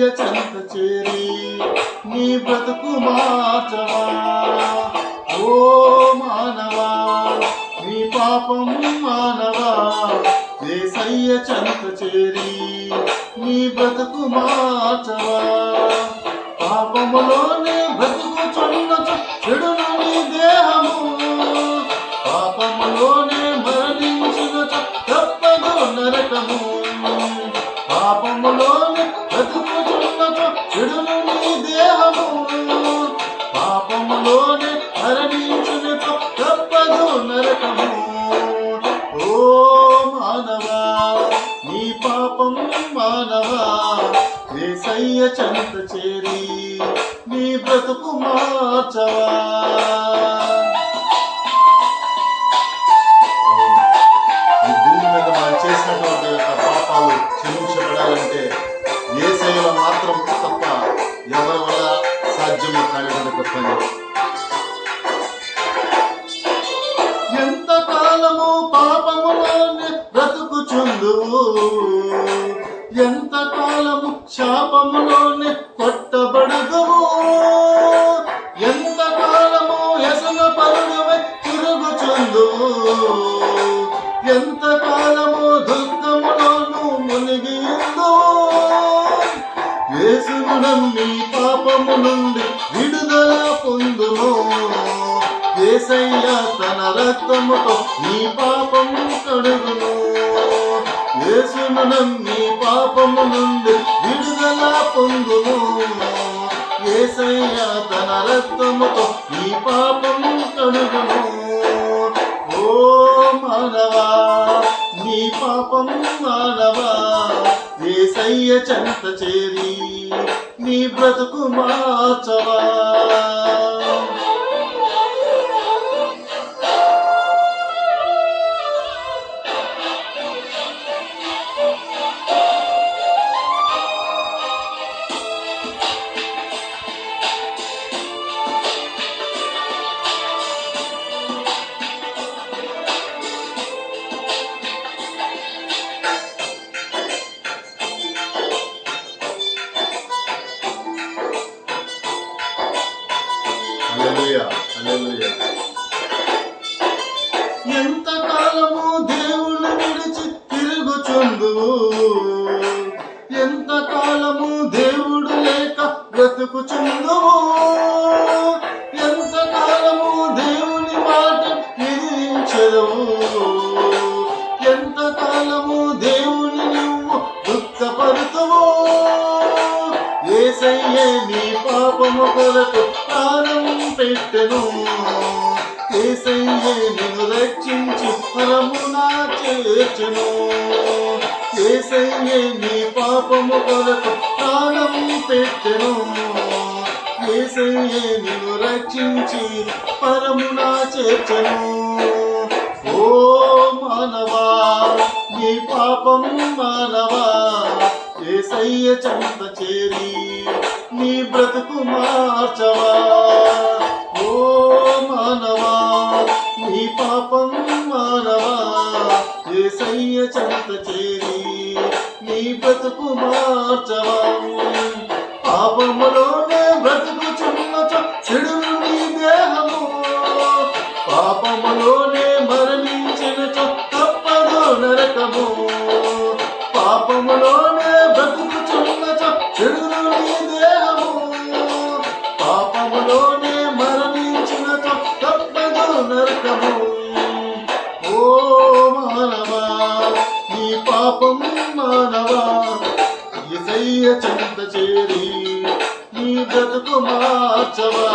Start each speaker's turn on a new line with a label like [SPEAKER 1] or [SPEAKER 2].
[SPEAKER 1] యేసయ్య చెంత చేరి నీ బ్రతుకు మార్చవా. ఓ మానవా నీ పాపం మానవా, యేసయ్య చెంత చేరి నీ బ్రతుకు మార్చవా. పాపములోనే బ్రతుకుచున్న చెడును నీ దేహము, పాపములోనే మరణించిన తప్పదు నరకము. పాపములోనే బ్రతుకుచున్న చెడును నీ దేహము, పాపములోనే మరణించిన తప్పదు నరకము. ఓ మానవా నీ పాపం మానవా, యేసయ్య చెంత చేరి నీ బ్రతుకు మార్చవా. ఈ భూమి మీద మనం చేసినటువంటి పాపాలు క్షమించబడాలంటే యేసయ్యలో మాత్రం తప్ప ఎవరి వల్ల సాధ్యము కానిటువంటి పని. ఎంతకాలము పాపములోనే బ్రతుకుచుందువు, ఎంతకాలము శాపములోనే కొట్టబడదువు, ఎంతకాలము వ్యసన పరుడవై తిరుగుచుందువు, ఎంతకాలము దుఃఖములోను మునిగియుందువు. యేసును నమ్మి పాపము నుండి విడుదల పొందును. యేసయ్య తన రక్తముతో నీ పాపము కడుగును. యేసును నమ్మి పాపము నుండి విడుదల పొందును. యేసయ్య తన రక్తముతో నీ పాపము కడుగును. ఓ మానవా నీ పాపం మానవా, యేసయ్య చెంత చేరి నీ బ్రతుకు మార్చవా. హల్లెలూయా హల్లెలూయా. ఎంతకాలము దేవుని విడిచి తిరుగుచుందువు, ఎంతకాలము దేవుడు లేక బ్రతుకుచుందువు, ఎంతకాలము దేవుని మాట విధించెదవు, ఎంతకాలము దేవుని నువ్వు దుఃఖపరుతువు. యేసయ్యే నీ పాపము కొరకు ప్రాణం పెట్టెను. యేసయ్యే నిన్ను రక్షించి పరమునా చేర్చెను. యేసయ్యే నీ పాపము కొరకు ప్రాణం పెట్టెను. యేసయ్యే నిన్ను రక్షించి పరమునా చేర్చెను. ఓ మానవా నీ పాపం మానవా, యేసయ్య చెంత చేరి నీ బ్రతుకు మార్చవా. ఓ మానవా నీ పాపం మానవా, యేసయ్య చెంత చేరి నీ బ్రతుకు మార్చవా. పాపములోనే బ్రతుకుచున్న చెడును నీ దేహము, పాపములోనే మరణించిన తప్పదు నరకము. పాపములోనే బ్రతుకుచున్న చెడును నీ దేహము, పాపములోనే మరణించిన తప్పదు నరకము. ఓ మానవా నీ పాపం మానవా, యేసయ్య చెంత చేరి నీ బ్రతుకు మార్చవా.